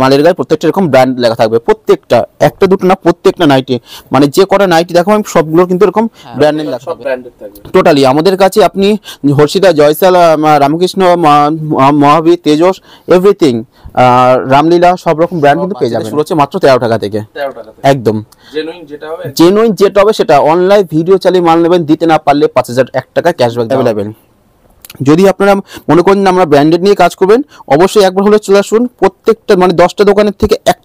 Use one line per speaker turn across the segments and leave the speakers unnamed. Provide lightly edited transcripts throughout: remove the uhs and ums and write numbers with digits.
মালের গায়ে প্রত্যেকটা এরকম ব্র্যান্ড লেখা থাকবে, প্রত্যেকটা, একটা দুটো না, প্রত্যেকটা নাইটি, মানে যে কটা নাইটি দেখো আমি সবগুলো কিন্তু এরকম ব্র্যান্ড নেম লেখা থাকবে টোটালি। আমাদের কাছে আপনি হর্ষিতা, জয়সাল, রামকৃষ্ণ, মহাবীর, তেজস, এভরিথিং, রামলীলা সব রকম ব্র্যান্ড কিন্তু পেয়ে যাবেন। শুরু হচ্ছে মাত্র 13 টাকা থেকে, একদম জেনুইন যেটা হবে সেটা। অনলাইন ভিডিও চালিয়ে মাল নেবেন, দিতে না পারলে 5001 টাকা ক্যাশব্যাক অ্যাভেলেবেল। যদি আপনারা মনে করেন আমরা ব্র্যান্ডেড নিয়ে কাজ করবেন, অবশ্যই একবার হলে চলে আসুন। প্রত্যেকটা মানে 10টা দোকানের থেকে 1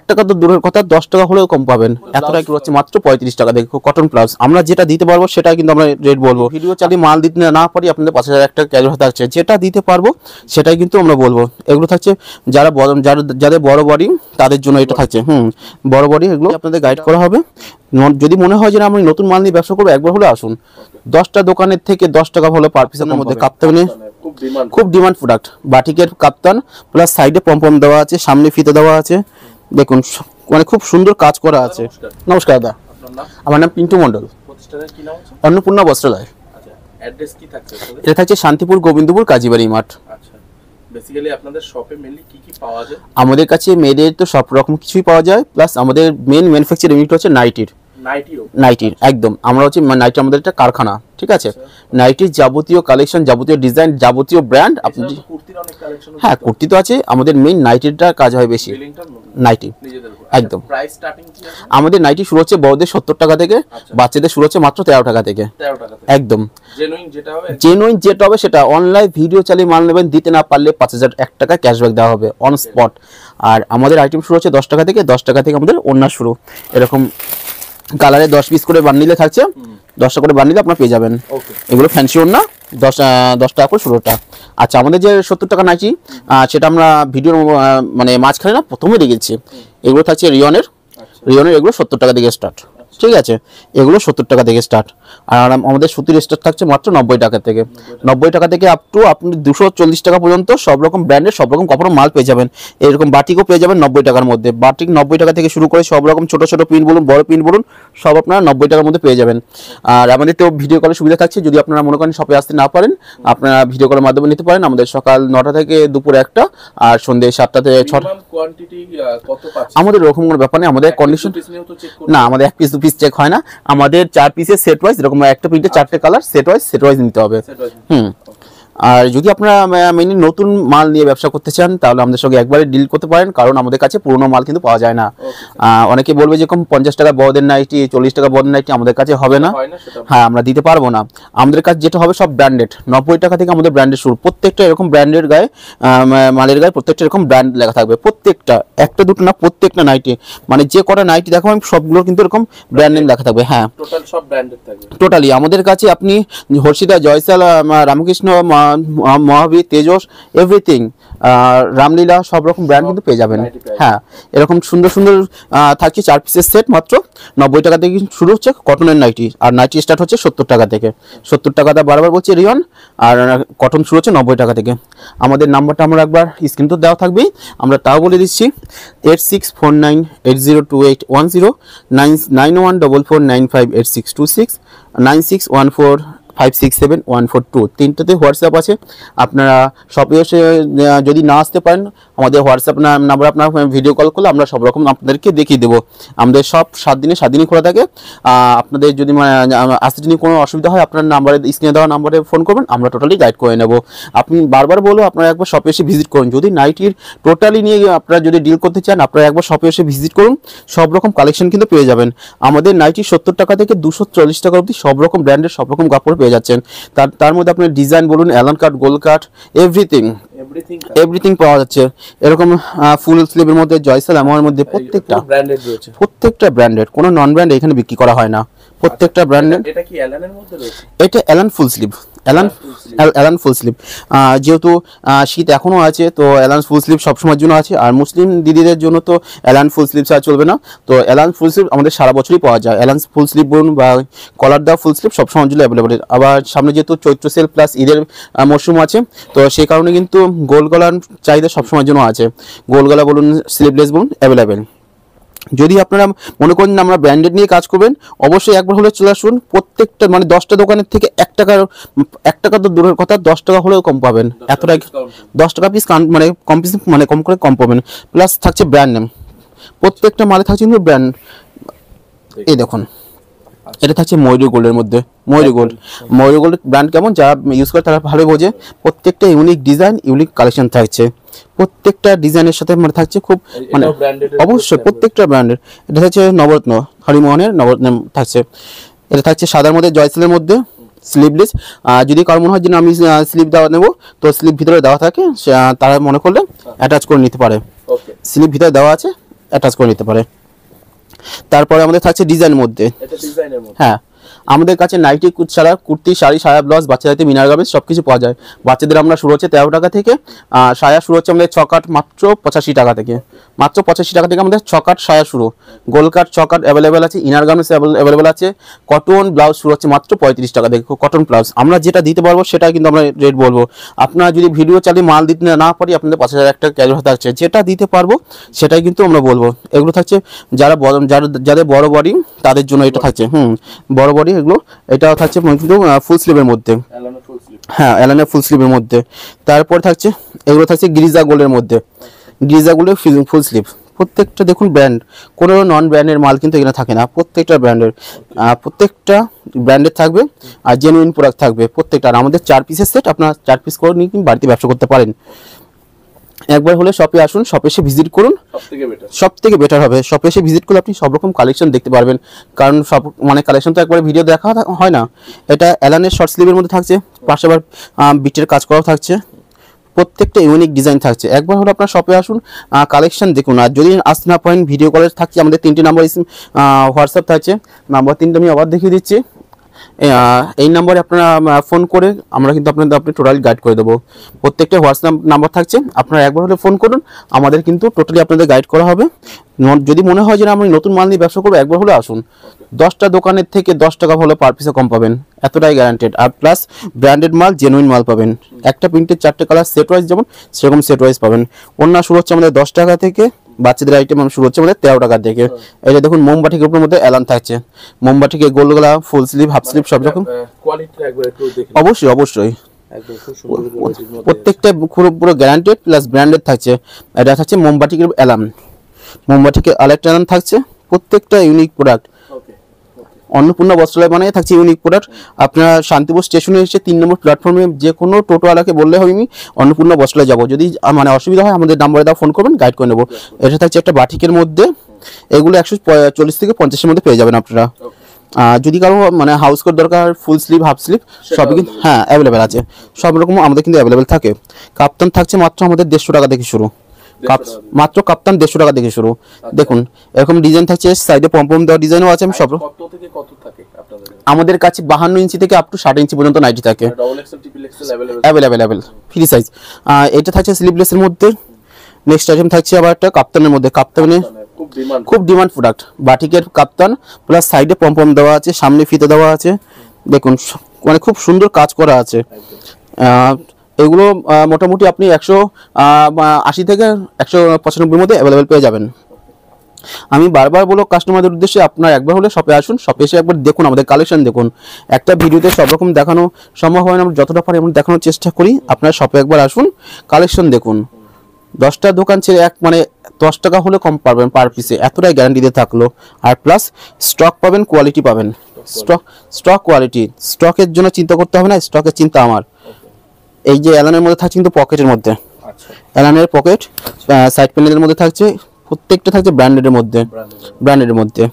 টাকা তো দূরের কথা, 10 টাকা হলেও কম পাবেন। এতটা কি হচ্ছে মাত্র 35 টাকা দেখো কটন প্লাস। আমরা যেটা দিতে পারবো সেটা কিন্তু আমরা রেট বলবো। ভিডিও চালিয়ে মাল দিতে না পারি আপনাদের 5001 টাকা ক্যাশ থাকছে, যেটা দিতে পারবো সেটাই কিন্তু আমরা বলবো। এগুলো থাকছে যাদের বড় বডি তাদের জন্য এটা থাকছে, বড় বডি, এগুলো আপনাদের গাইড করা হবে। যদি মনে হয় যে আমি নতুন মাল নিয়ে ব্যবসা করবো, একবার হলে আসুন। 10টা দোকানের থেকে 10 টাকা হলে পার পিসের মধ্যে কাপ্তানে খুব ডিমান্ড প্রোডাক্ট, বাটিকের কাপ্তান প্লাস সাইডে পম্পম দেওয়া আছে, সামনে ফিতে দেওয়া আছে, দেখুন মানে খুব সুন্দর কাজ করা আছে। নমস্কার দাদা, আমার নাম পিন্টু মন্ডল, অন্নপূর্ণা বস্ত্রালয়। এটা থাকছে শান্তিপুর, গোবিন্দপুর, কাজীবাড়ি মাঠ।
বেসিক্যালি আপনাদের শপে মেইনলি কি কি পাওয়া যায়?
আমাদের কাছে মেয়েদের তো সব রকম কিছুই পাওয়া যায়, প্লাস আমাদের মেন ম্যানুফ্যাকচার ইউনিট হচ্ছে নাইটির একদম। আমরা হচ্ছে নাইটি, আমাদের একটা কারখানা, ঠিক আছে। নাইটির যাবতীয় কালেকশন, যাবতীয় ডিজাইন, যাবতীয় ব্র্যান্ড আপনি, হ্যাঁ কুর্তি তো আছে, আমাদের মেইন নাইটিটা কাজ হয় বেশি, নাইটি একদম। আমাদের নাইটি শুরু হচ্ছে বড়দের 70 টাকা থেকে, বাচ্চাদের শুরু হচ্ছে মাত্র 13 টাকা থেকে, একদম জেনুইন যেটা হবে সেটা। অনলাইন ভিডিও চালিয়ে মাল নেবেন, দিতে না পারলে 5001 টাকা ক্যাশব্যাক দেওয়া হবে অন স্পট। আর আমাদের আইটেম শুরু হচ্ছে 10 টাকা থেকে, 10 টাকা থেকে আমাদের ওড়না শুরু। এরকম কালারে 10 পিস করে বান্ডিলে থাকছে, 10টা করে বান্ডিলে আপনারা পেয়ে যাবেন। এগুলো ফ্যান্সি ওড়না, 10 টাকা করে শুরুটা। আচ্ছা, আমাদের যে 70 টাকা নাইটি, সেটা আমরা ভিডিওর মানে মাঝখানে না প্রথমে রেখেছি। এগুলো থাকছে রিয়নের, এগুলো 70 টাকা থেকে স্টার্ট, ঠিক আছে। এগুলো 70 টাকা থেকে স্টার্ট। আর আমাদের সুতির স্টার্ট থাকছে মাত্র 90 টাকা থেকে, 90 টাকা থেকে আপ টু আপনি 240 টাকা পর্যন্ত সব রকম ব্র্যান্ডের সব রকম কাপড় মাল পেয়ে যাবেন। এরকম বাটিকও পেয়ে যাবেন 90 টাকার মধ্যে। বাটিক 90 টাকা থেকে শুরু করে সব রকম ছোট ছোট পিন বলুন, বড় পিন বলুন, সব আপনারা 90 টাকার মধ্যে পেয়ে যাবেন। আর আমাদের তো ভিডিও কলের সুবিধা থাকছে, যদি আপনারা মনে করেন শপে আসতে না পারেন, আপনারা ভিডিও কলের মাধ্যমে নিতে পারেন। আমাদের সকাল 9টা থেকে দুপুর 1টা, আর সন্ধ্যে 7টা থেকে 6টা। আমাদের ওরকম কোনো ব্যাপার নেই, আমাদের কন্ডিশন না, আমাদের 1 পিস 2 পিস চেক হয় না, আমাদের 4 পিসের সেট ওয়াইজ, এরকম একটা প্রিন্টে 4টে কালার সেট ওয়াইজ নিতে হবে। আর যদি আপনারা মেইনলি নতুন মাল নিয়ে ব্যবসা করতে চান, তাহলে আমাদের সঙ্গে একবারে ডিল করতে পারেন, কারণ আমাদের কাছে পুরনো মাল কিন্তু পাওয়া যায় না। অনেকে বলবে যে কম 50 টাকা বড়দের নাইটি, 40 টাকা বড়দের নাইটি আমাদের কাছে হবে না, হ্যাঁ আমরা দিতে পারবো না। আমাদের কাছে যেটা হবে সব ব্র্যান্ডেড, 90 টাকা থেকে আমাদের ব্র্যান্ডেড শুরু। প্রত্যেকটা এরকম ব্র্যান্ডের গায়ে, মালের গায়ে প্রত্যেকটা এরকম ব্র্যান্ড লেখা থাকবে, প্রত্যেকটা, একটা দুটো না, প্রত্যেকটা নাইটি, মানে যে কটা নাইটি দেখো আমি সবগুলো কিন্তু এরকম ব্র্যান্ড নেম লেখা থাকবে, হ্যাঁ টোটালি। আমাদের কাছে আপনি হর্ষিতা, জয়সাল, রামকৃষ্ণ, মহাবীর, তেজস, এভরিথিং, রামলীলা সব রকম ব্র্যান্ড কিন্তু পেয়ে যাবেন। হ্যাঁ, এরকম সুন্দর সুন্দর থাকছে 4 পিসের সেট, মাত্র 90 টাকা থেকে শুরু হচ্ছে কটনের নাইটি। আর নাইটি স্টার্ট হচ্ছে 70 টাকা থেকে, 70 টাকাটা বারবার বলছি রিয়ন, আর কটন শুরু হচ্ছে 90 টাকা থেকে। আমাদের নাম্বারটা আমরা একবার স্ক্রিন তো দেওয়া থাকবেই, আমরা তাও বলে দিচ্ছি, 8649802810, 9144958626, 9614567142, 3টোতে হোয়াটসঅ্যাপ আছে। আপনারা শপে এসে যদি না আসতে পারেন, আমাদের হোয়াটসঅ্যাপ নাম্বার আপনার ভিডিও কল করলে আমরা সব রকম আপনাদেরকে দেখিয়ে দেবো। আমাদের সব 7 দিনই খোলা থাকে। আপনাদের যদি আসতে যদি কোনো অসুবিধা হয়, আপনার নাম্বারে, স্ক্রিনে দেওয়া নাম্বারে ফোন করবেন, আমরা টোটালি গাইড করে নেব। আপনি বারবার বলবো আপনারা একবার শপে এসে ভিজিট করুন। যদি নাইটির টোটালি নিয়ে আপনারা যদি ডিল করতে চান, আপনারা একবার শপে এসে ভিজিট করুন, সব রকম কালেকশন কিন্তু পেয়ে যাবেন। আমাদের নাইটি 70 টাকা থেকে 240 টাকা অবধি সব রকম ব্র্যান্ডের সব রকম কাপড় পেয়ে যাচ্ছেন। তার মধ্যে আপনার ডিজাইন বলুন, অ্যালান কাট, গোল্ড কাট, এভরিথিং পাওয়া যাচ্ছে। এরকম ফুল স্লিভের মধ্যে, জয়সাল, আমার মধ্যে প্রত্যেকটা ব্র্যান্ডেড, কোনো নন ব্র্যান্ড এখানে বিক্রি করা হয় না, প্রত্যেকটা ব্র্যান্ডেড।
এটা কি অ্যালানের মধ্যে রয়েছে?
এটা Allen full sleeve, Allen full sleeve. যেহেতু শীত এখনো আছে, তো অ্যালান ফুল স্লিভ সবসময়ের জন্য আছে। আর মুসলিম দিদিদের জন্য তো অ্যালান ফুল স্লিভ ছাড়া চলবে না, তো অ্যালান ফুল স্লিভ আমাদের সারা বছরই পাওয়া যায়। অ্যালান ফুল স্লিভ বলুন বা কলার দেওয়া ফুল স্লিভ সবসময়ের জন্য অ্যাভেলেবল। আবার সামনে যেহেতু চৈত্র সেল প্লাস ঈদের মরশুম আছে, তো সেই কারণে কিন্তু গোল গলার চাহিদা সবসময়ের জন্য আছে। গোল গলা বলুন, স্লিভলেস বলুন, অ্যাভেলেবেল। যদি আপনারা মনে করেন না আমরা ব্র্যান্ডেড নিয়ে কাজ করবেন, অবশ্যই একবার হলে চলে আসুন। প্রত্যেকটা মানে 10টা দোকানের থেকে 1 টাকা তো দূরের কথা, 10 টাকা হলেও কম পাবেন। এতটাই 10 টাকা পিস মানে কম পিস মানে কম করে কম পাবেন। প্লাস থাকছে ব্র্যান্ড নেম, প্রত্যেকটা মালে থাকছে কিন্তু ব্র্যান্ড। এই দেখুন এটা থাকছে ময়ূরী গোল্ডের মধ্যে। ময়ূরী গোল্ড ব্র্যান্ড কেমন, যারা ইউজ করে তারা ভালো বোঝে। প্রত্যেকটা ইউনিক ডিজাইন, ইউনিক কালেকশন থাকছে। প্রত্যেকটা ডিজাইনের সাথে মানে থাকছে খুব মানে অবশ্যই প্রত্যেকটা ব্র্যান্ডের। এটা হচ্ছে নবরত্ন, হরিমোহনের নবরত্ন থাকছে। এটা থাকছে সাদার মধ্যে, জয়সেলের মধ্যে, স্লিভলেস। যদি কারো মনে হয় যে আমি স্লিভ দেওয়া নেবো, তো স্লিভ ভিতরে দেওয়া থাকে, তারা মনে করলে অ্যাটাচ করে নিতে পারে। স্লিভ ভিতরে দেওয়া আছে, অ্যাটাচ করে নিতে পারে। তারপরে আমাদের থাকছে ডিজাইনের মধ্যে। হ্যাঁ, আমাদের কাছে নাইটি ছাড়া কুর্তি, শাড়ি, সায়া, ব্লাউজ, বাচ্চাদের মিনার গার্মেন্টস সব কিছু পাওয়া যায়। বাচ্চাদের আমরা শুরু হচ্ছে 13 টাকা থেকে, সায়া শুরু হচ্ছে আমাদের 6 কাট মাত্র 85 টাকা থেকে। মাত্র 85 টাকা থেকে আমাদের 6 কাট সায়া শুরু। গোল কাট 6 কাট অ্যাভেলেবেল আছে, ইনার গার্মেন্টস অ্যাভেলেবেল আছে। কটন ব্লাউজ শুরু হচ্ছে মাত্র 35 টাকা থেকে। কটন ব্লাউজ আমরা যেটা দিতে পারবো সেটা কিন্তু আমরা রেট বলবো। আপনারা যদি ভিডিও চালিয়ে মাল দিতে না পারি, আপনাদের 5000 একটা ক্যারি থাকছে, যেটা দিতে পারবো সেটাই কিন্তু আমরা বলবো। এগুলো থাকছে যাদের বড় বডি তাদের জন্য এটা থাকছে। বড় বডি এগুলো। এটাও থাকছে কিন্তু ফুল স্লিভের মধ্যে। হ্যাঁ, অ্যালানের ফুল স্লিভের মধ্যে। তারপর থাকছে এগুলো থাকছে গ্রিজা গোল্ডের মধ্যে। গ্রিজা গোল্ডের ফুল স্লিভ। প্রত্যেকটা দেখুন ব্র্যান্ড, কোনো নন ব্র্যান্ডের মাল কিন্তু এখানে থাকে না। প্রত্যেকটা ব্র্যান্ডের থাকবে আর জেনুইন প্রোডাক্ট থাকবে প্রত্যেকটা। আর আমাদের 4 পিসের সেট, আপনারা 4 পিস করে নিয়ে কিন্তু বাড়িতে ব্যবসা করতে পারেন। একবার হলে শপে আসুন, শপে এসে ভিজিট করুন, সব থেকে বেটার হবে। শপে এসে ভিজিট করলে আপনি সব রকম কালেকশন দেখতে পারবেন, কারণ সব মানে কালেকশন তো একবারে ভিডিও দেখা হয় না। এটা অ্যালানের শর্ট স্লিভের মধ্যে থাকছে, পাশে আবার বিটের কাজ করাও থাকছে। প্রত্যেকটা ইউনিক ডিজাইন থাকছে। একবার হলে আপনার শপে আসুন, কালেকশন দেখুন। আর যদি আসতে না পারেন, ভিডিও কলে থাকছে আমাদের 3টে নাম্বার হোয়াটসঅ্যাপ থাকছে। নাম্বার 3টা আমি আবার দেখিয়ে দিচ্ছি। এই নম্বরে আপনারা ফোন করে আমরা কিন্তু আপনি টোটালি গাইড করে দেবো। প্রত্যেকটা হোয়াটসঅ্যাপ নাম্বার থাকছে, আপনারা একবার হলে ফোন করুন, আমাদের কিন্তু টোটালি আপনাদের গাইড করা হবে। যদি মনে হয় যে আমি নতুন মাল নিয়ে ব্যবসা করবো, একবার হলে আসুন। 10টা দোকানের থেকে 10 টাকা হলে পার পিসে কম পাবেন, এতটাই গ্যারান্টেড। আর প্লাস ব্র্যান্ডেড মাল, জেনুইন মাল পাবেন। একটা প্রিন্টের 4টে কালার সেট ওয়াইজ যেমন, সেরকম সেট ওয়াইজ পাবেন। ওড়না শুরু হচ্ছে আমাদের 10 টাকা থেকে, বাচ্চাদের আইটেম শুরু হচ্ছে আমাদের 13 টাকা থেকে। এটা দেখুন মোমবাটিকের উপর মধ্যে অ্যালান থাকছে। মোমবাটিকে গোল গলা, ফুল স্লিভ, হাফ স্লিভ সব রকম। অবশ্যই প্রত্যেকটা পুরো গ্যারান্টেড প্লাস ব্র্যান্ডেড থাকছে। এটা থাকছে মোমবাটিকের অ্যালান, মোমবাটিকের আরেকটা অ্যালান থাকছে। প্রত্যেকটা ইউনিক প্রোডাক্ট। অন্নপূর্ণা বস্ত্রালয় বানিয়ে থাকছে ইউনিক প্রোডাক্ট। আপনারা শান্তিপুর স্টেশনে এসে 3 নম্বর প্ল্যাটফর্মে যে কোনো টোটোওয়ালাকে বললে হবে আমি অন্নপূর্ণা বস্ত্রালয় যাবো। যদি মানে অসুবিধা হয়, আমাদের নাম্বারে দাও, ফোন করবেন, গাইড করে নেবো। এটা থাকছে একটা বাটিকের মধ্যে। এগুলো 140 থেকে 50-এর মধ্যে পেয়ে যাবেন আপনারা। যদি কারো মানে হাউস কোট দরকার, ফুল স্লিভ, হাফ স্লিভ সবই কিন্তু অ্যাভেলেবেল আছে। সব রকম আমাদের কিন্তু অ্যাভেলেবেল থাকে। কাপ্তান থাকছে মাত্র আমাদের 150 টাকা থেকে শুরু। মাত্র কাপ্তান 150 টাকা থেকে শুরু। দেখুন এরকম ডিজাইন থাকছে, সাইডে পম্পম দেওয়া ডিজাইনও আছে। আমি সব আমাদের কাছে 52 ইঞ্চি থেকে আপ টু 60 ইঞ্চি পর্যন্ত নাইটি থাকে, অ্যাভেলেবেল ফ্রি সাইজ। এটা থাকছে স্লিভলেসের মধ্যে। নেক্সট আইটেম থাকছে আবার একটা কাপ্তানের মধ্যে। কাপ্তানের খুব ডিমান্ড প্রোডাক্ট, বাটিকের কাপ্তান প্লাস সাইডে পম্পম দেওয়া আছে, সামনে ফিতে দেওয়া আছে। দেখুন মানে খুব সুন্দর কাজ করা আছে। এগুলো মোটামুটি আপনি 180 থেকে 195 মধ্যে অ্যাভেলেবেল পেয়ে যাবেন। আমি বারবার বলো কাস্টমারদের উদ্দেশ্যে, আপনার একবার হলে শপে আসুন, শপে এসে একবার দেখুন, আমাদের কালেকশন দেখুন। একটা ভিডিওতে সব রকম দেখানো সম্ভব হয় না, আমরা যতটা পারি আমরা দেখানোর চেষ্টা করি। আপনার শপে একবার আসুন, কালেকশন দেখুন। 10টা দোকান ছেড়ে মানে 10 টাকা হলে কম পাবেন পার পিসে, এতটাই গ্যারান্টি দিয়ে থাকলো। আর প্লাস স্টক পাবেন, কোয়ালিটি পাবেন। স্টক কোয়ালিটি, স্টকের জন্য চিন্তা করতে হবে না, স্টকের চিন্তা আমার। এই যে অ্যালানের মধ্যে থাকছে কিন্তু পকেটের মধ্যে, অ্যালানের পকেট সাইড প্যানেলের মধ্যে থাকছে। প্রত্যেকটা থাকছে ব্র্যান্ডের মধ্যে।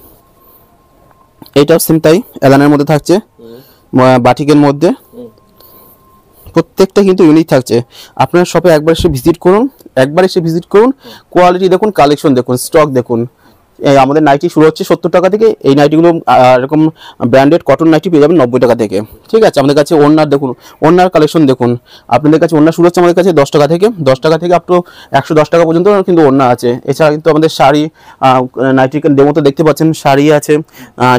এইটাও সেম তাই, অ্যালানের মধ্যে থাকছে, বাটিকের মধ্যে। প্রত্যেকটা কিন্তু ইউনিক থাকছে। আপনার শপে একবার এসে ভিজিট করুন, কোয়ালিটি দেখুন, কালেকশন দেখুন, স্টক দেখুন। আমাদের নাইটি শুরু হচ্ছে 70 টাকা থেকে। এই নাইটিগুলো এরকম ব্র্যান্ডেড কটন নাইটি পেয়ে যাবেন 90 টাকা থেকে। ঠিক আছে, আমাদের কাছে ওড়নার দেখুন, ওড়নার কালেকশন দেখুন। আপনাদের কাছে ওড়না শুরু হচ্ছে আমাদের কাছে 10 টাকা থেকে, 10 টাকা থেকে আপ টু 110 টাকা পর্যন্ত কিন্তু ওড়না আছে। এছাড়া কিন্তু আমাদের শাড়ি, নাইটি ডেমো তো দেখতে পাচ্ছেন, শাড়ি আছে।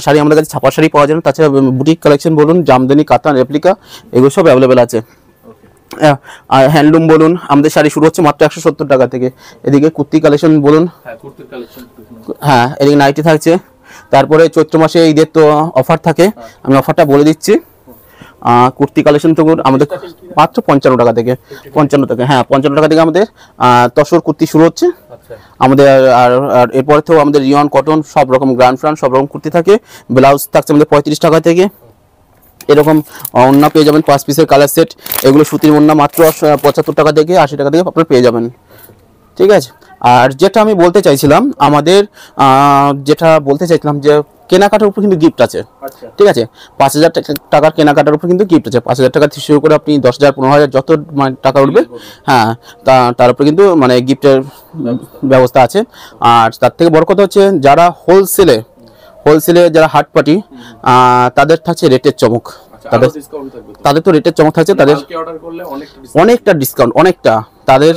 শাড়ি আমাদের কাছে ছাপা শাড়ি পাওয়া যায় না। তাছাড়া বুটিক কালেকশন বলুন, জামদানি, কাতান, রেপ্লিকা, এগুলো সব অ্যাভেলেবেল আছে। আর হ্যান্ডলুম বলুন, আমাদের শাড়ি শুরু হচ্ছে মাত্র 170 টাকা থেকে। এদিকে কুর্তি কালেকশন বলুন,
হ্যাঁ কুর্তির কালেকশন।
হ্যাঁ এদিকে নাইটি থাকছে। তারপরে চৈত্র মাসে ঈদের তো অফার থাকে, আমি অফারটা বলে দিচ্ছি। কুর্তি কালেকশন তো আমাদের মাত্র 55 টাকা থেকে, 55 টাকা, হ্যাঁ 55 টাকা থেকে আমাদের তসর কুর্তি শুরু হচ্ছে আমাদের। আর এরপর থেকেও আমাদের রিয়ন, কটন সব রকম, গ্র্যান্ড ফ্রান্ড সব রকম কুর্তি থাকে। ব্লাউজ থাকছে আমাদের 35 টাকা থেকে। এরকম ওড়না পেয়ে যাবেন 5 পিসের কালার সেট, এগুলো সুতির ওড়না মাত্র 75 টাকা থেকে 80 টাকা থেকে আপনারা পেয়ে যাবেন, ঠিক আছে। আর যেটা আমি বলতে চাইছিলাম, আমাদের যেটা বলতে চাইছিলাম যে কেনাকাটার উপর কিন্তু গিফট আছে, ঠিক আছে। 5000 টাকার কেনাকাটার উপর কিন্তু গিফট আছে। 5000 টাকা থেকে শুরু করে আপনি 10,000 15,000 যত টাকা উঠবে, হ্যাঁ তার উপরে কিন্তু মানে গিফটের ব্যবস্থা আছে। আর তার থেকে বড় কথা হচ্ছে যারা হোলসেলে যারা হাট পার্টি, তাদের থাকছে রেটের চমক। তাদের তো রেটের চমক থাকছে, তাদের অনেকটা ডিসকাউন্ট, অনেকটা। তাদের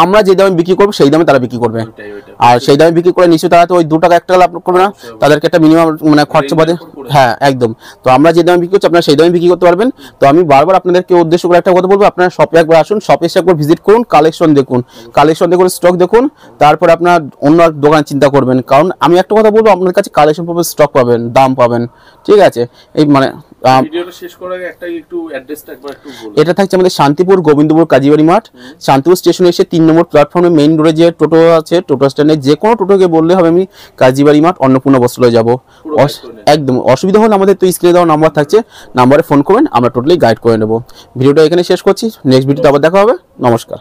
আমরা যে দামে বিক্রি করবো সেই দামে তারা বিক্রি করবে, আর সেই দামে বিক্রি করে নিশ্চয়ই তারা তো ওই 2 টাকা 1 টাকা লাভ করবে না, তাদেরকে একটা মিনিমাম মানে খরচা বাদে, হ্যাঁ একদম। তো আমরা যে দামে বিক্রি করছি আপনারা সেই দামে বিক্রি করতে পারবেন। তো আমি বারবার আপনাদেরকে উদ্দেশ্য করে একটা কথা বলবো, আপনারা শপে একবার আসুন, শপে এসে একবার ভিজিট করুন, কালেকশন দেখুন, স্টক দেখুন, তারপর আপনার অন্য দোকান চিন্তা করবেন। কারণ আমি একটা কথা বলবো, আপনাদের কাছে কালেকশন পাবেন, স্টক পাবেন, দাম পাবেন, ঠিক আছে। এই মানে এটা থাকছে আমাদের শান্তিপুর গোবিন্দপুর কাজীবাড়ি মাঠ, শান্তিপুর স্টেশনে এসে 3 নম্বর প্ল্যাটফর্মে মেইন রোডে যে টোটো আছে, টোটো স্ট্যান্ডে যে কোনো টোটোকে বললে হবে আমি কাজীবাড়ি মাঠ অন্নপূর্ণা বস্ত্রালয়ে যাবো। একদম অসুবিধা হলে আমাদের তো স্ক্রিনে দেওয়া নাম্বার থাকছে, নাম্বারে ফোন করবেন, আমরা টোটালি গাইড করে নেবো। ভিডিওটা এখানে শেষ করছি, নেক্সট ভিডিওতে আবার দেখা হবে। নমস্কার।